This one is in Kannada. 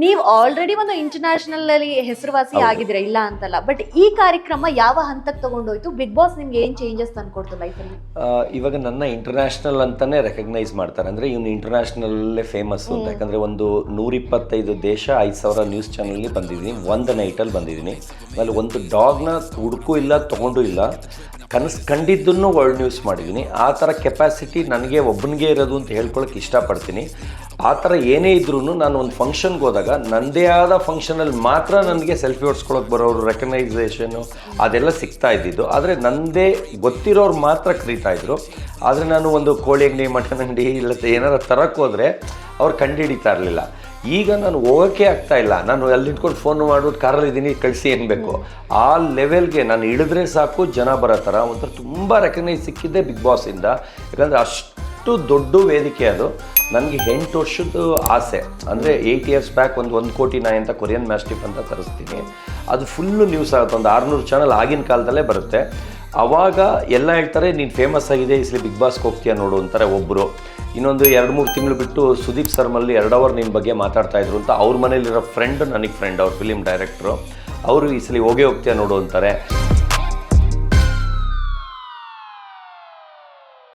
ನೀವು ಆಲ್ರೆಡಿ ಒಂದು ಇಂಟರ್ನ್ಯಾಷನಲ್ ಅಲ್ಲಿ ಹೆಸರುವಾಸಿ ಆಗಿದ್ದೀರಾ, ಇಲ್ಲ ಅಂತಲ್ಲ. ಬಟ್ ಈ ಕಾರ್ಯಕ್ರಮ ಯಾವ ಹಂತಕ್ಕೆ ತಗೊಂಡೋಯ್ತು? ಬಿಗ್ ಬಾಸ್ ನಿಮ್ಗೆ ಏನ್ ಚೇಂಜಸ್ ತಂದ್ಕೊಡ್ತು ಲೈಫಲ್ಲಿ? ಇವಾಗ ನನ್ನ ಇಂಟರ್ನ್ಯಾಷನಲ್ ಅಂತಾನೆ ರೆಕಗ್ನೈಸ್ ಮಾಡ್ತಾರೆ. ಅಂದರೆ ಇವನು ಇಂಟರ್ನ್ಯಾಷನಲ್ಲೇ ಫೇಮಸ್ ಅಂತ. ಯಾಕಂದರೆ ಒಂದು 125 ದೇಶ 5,000 ನ್ಯೂಸ್ ಚಾನಲ್ಗೆ ಬಂದಿದ್ದೀನಿ, ಒಂದು ನೈಟಲ್ಲಿ ಬಂದಿದ್ದೀನಿ. ಆಮೇಲೆ ಒಂದು ಡಾಗ್ನ ಹುಡುಕು ಇಲ್ಲ, ತೊಗೊಂಡು ಇಲ್ಲ, ಕಂಡಿದ್ದನ್ನು ವರ್ಲ್ಡ್ ನ್ಯೂಸ್ ಮಾಡಿದ್ದೀನಿ. ಆ ಥರ ಕೆಪಾಸಿಟಿ ನನಗೆ ಒಬ್ಬನಿಗೆ ಇರೋದು ಅಂತ ಹೇಳ್ಕೊಳಕ್ಕೆ ಇಷ್ಟಪಡ್ತೀನಿ. ಆ ಥರ ಏನೇ ಇದ್ರೂ ನಾನು ಒಂದು ಫಂಕ್ಷನ್ಗೆ ಹೋದಾಗ ನನ್ನದೇ ಆದ ಫಂಕ್ಷನಲ್ಲಿ ಮಾತ್ರ ನನಗೆ ಸೆಲ್ಫಿ ಹೊಡ್ಸ್ಕೊಳಕ್ಕೆ ಬರೋರು, ರೆಕಗ್ನೈಸೇಷನು ಅದೆಲ್ಲ ಸಿಗ್ತಾ ಇದ್ದಿದ್ದು. ಆದರೆ ನನ್ನದೇ ಗೊತ್ತಿರೋರು ಮಾತ್ರ ಕರೀತಾಯಿದ್ರು. ಆದರೆ ನಾನು ಒಂದು ಕೋಳಿ ಅಂಗಡಿ, ಮಟನ್ ಅಂಗಡಿ ಇಲ್ಲ ಏನಾರು ತರಕ್ಕೆ ಹೋದರೆ ಅವ್ರು ಕಂಡುಹಿಡಿತಾ ಇರಲಿಲ್ಲ. ಈಗ ನಾನು ಹೋಗೋಕ್ಕೆ ಆಗ್ತಾ ಇಲ್ಲ. ನಾನು ಅಲ್ಲಿ ನಿಂತ್ಕೊಂಡು ಫೋನ್ ಮಾಡ್ಬಿಟ್ಟು ಕಾರಲ್ಲಿ ಇದ್ದೀನಿ ಕಳಿಸಿ ಏನ್ಬೇಕು ಆ ಲೆವೆಲ್ಗೆ ನಾನು ಇಳಿದ್ರೆ ಸಾಕು ಜನ ಬರೋ ಥರ ಒಂಥರ ತುಂಬ ರೆಕಗ್ನೈಸ್ ಸಿಕ್ಕಿದ್ದೆ ಬಿಗ್ ಬಾಸಿಂದ. ಯಾಕಂದರೆ ಅಷ್ಟು ದೊಡ್ಡ ವೇದಿಕೆ ಅದು. ನನಗೆ 8 ವರ್ಷದ ಆಸೆ. ಅಂದರೆ 8 ಇಯರ್ಸ್ ಬ್ಯಾಕ್ ಒಂದು ಕೋಟಿ ನಾಯಿ ಅಂತ ಕೊರಿಯನ್ ಮ್ಯಾಸ್ಟಿಫ್ ಅಂತ ತರಿಸ್ತೀನಿ. ಅದು ಫುಲ್ಲು ನ್ಯೂಸ್ ಆಗುತ್ತೆ. ಒಂದು 600 ಚಾನಲ್ ಆಗಿನ ಕಾಲದಲ್ಲೇ ಬರುತ್ತೆ. ಆವಾಗ ಎಲ್ಲ ಹೇಳ್ತಾರೆ ನೀನು ಫೇಮಸ್ ಆಗಿದೆ, ಈ ಸಲ ಬಿಗ್ ಬಾಸ್ಗೆ ಹೋಗ್ತೀಯ ನೋಡು ಅಂತಾರೆ ಒಬ್ಬರು. ಇನ್ನೊಂದು 2-3 ತಿಂಗಳು ಬಿಟ್ಟು ಸುದೀಪ್ ಸರ್ಮಲ್ಲಿ 2 ಅವರ್ ನಿನ್ನ ಬಗ್ಗೆ ಮಾತಾಡ್ತಾಯಿದ್ರು ಅಂತ ಅವ್ರ ಮನೇಲಿರೋ ಫ್ರೆಂಡ್ ನನಗೆ ಫ್ರೆಂಡ್, ಅವ್ರ ಫಿಲಿಮ್ ಡೈರೆಕ್ಟ್ರು, ಅವರು ಈ ಸಲ ಹೋಗೇ ಹೋಗ್ತೀಯ ನೋಡು ಅಂತಾರೆ.